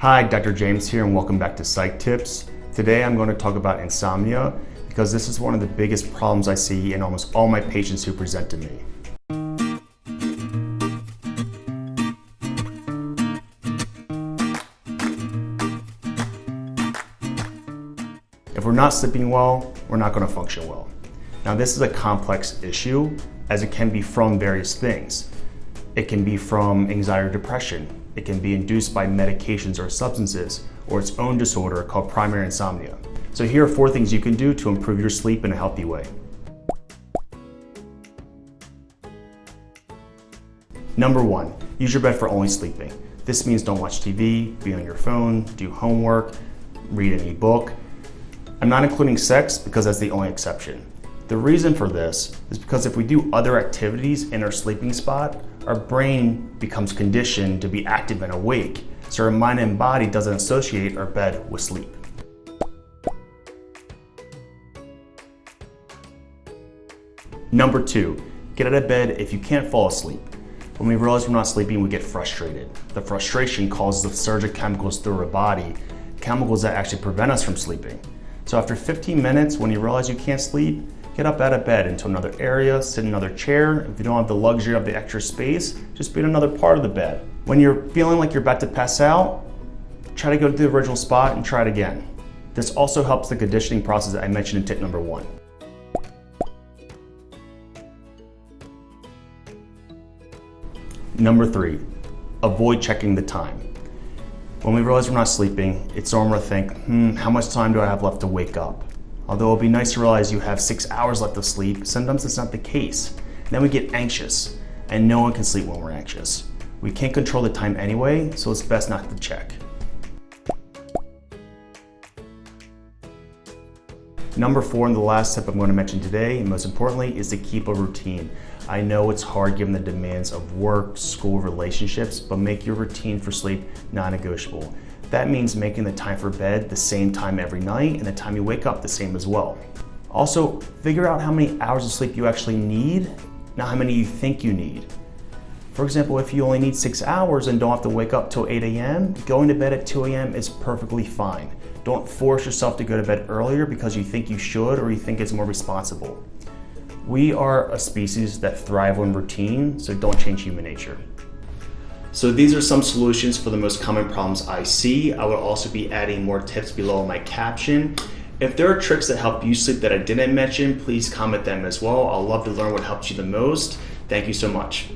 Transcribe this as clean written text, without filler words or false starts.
Hi, Dr. James here and welcome back to Psych Tips. Today I'm going to talk about insomnia because this is one of the biggest problems I see in almost all my patients who present to me. If we're not sleeping well, we're not going to function well. Now this is a complex issue as it can be from various things. It can be from anxiety or depression. It can be induced by medications or substances, or its own disorder called primary insomnia. So here are 4 things you can do to improve your sleep in a healthy way. Number 1, use your bed for only sleeping. This means don't watch TV, be on your phone, do homework, read any book. I'm not including sex because that's the only exception. The reason for this is because if we do other activities in our sleeping spot, our brain becomes conditioned to be active and awake, so our mind and body doesn't associate our bed with sleep. Number 2, get out of bed if you can't fall asleep. When we realize we're not sleeping, we get frustrated. The frustration causes a surge of chemicals through our body, chemicals that actually prevent us from sleeping. So after 15 minutes, when you realize you can't sleep, get up out of bed into another area, sit in another chair. If you don't have the luxury of the extra space, just be in another part of the bed. When you're feeling like you're about to pass out, try to go to the original spot and try it again. This also helps the conditioning process that I mentioned in tip number 1. Number 3, avoid checking the time. When we realize we're not sleeping, it's normal to think, how much time do I have left to wake up? Although it'd be nice to realize you have 6 hours left of sleep, sometimes it's not the case. Then we get anxious, and no one can sleep when we're anxious. We can't control the time anyway, so it's best not to check. Number 4, and the last tip I'm going to mention today, and most importantly, is to keep a routine. I know it's hard given the demands of work, school, relationships, but make your routine for sleep non-negotiable. That means making the time for bed the same time every night and the time you wake up the same as well. Also, figure out how many hours of sleep you actually need, not how many you think you need. For example, if you only need 6 hours and don't have to wake up till 8 a.m., going to bed at 2 a.m. is perfectly fine. Don't force yourself to go to bed earlier because you think you should or you think it's more responsible. We are a species that thrive on routine, so don't change human nature. So these are some solutions for the most common problems I see. I will also be adding more tips below in my caption. If there are tricks that help you sleep that I didn't mention, please comment them as well. I'll love to learn what helped you the most. Thank you so much.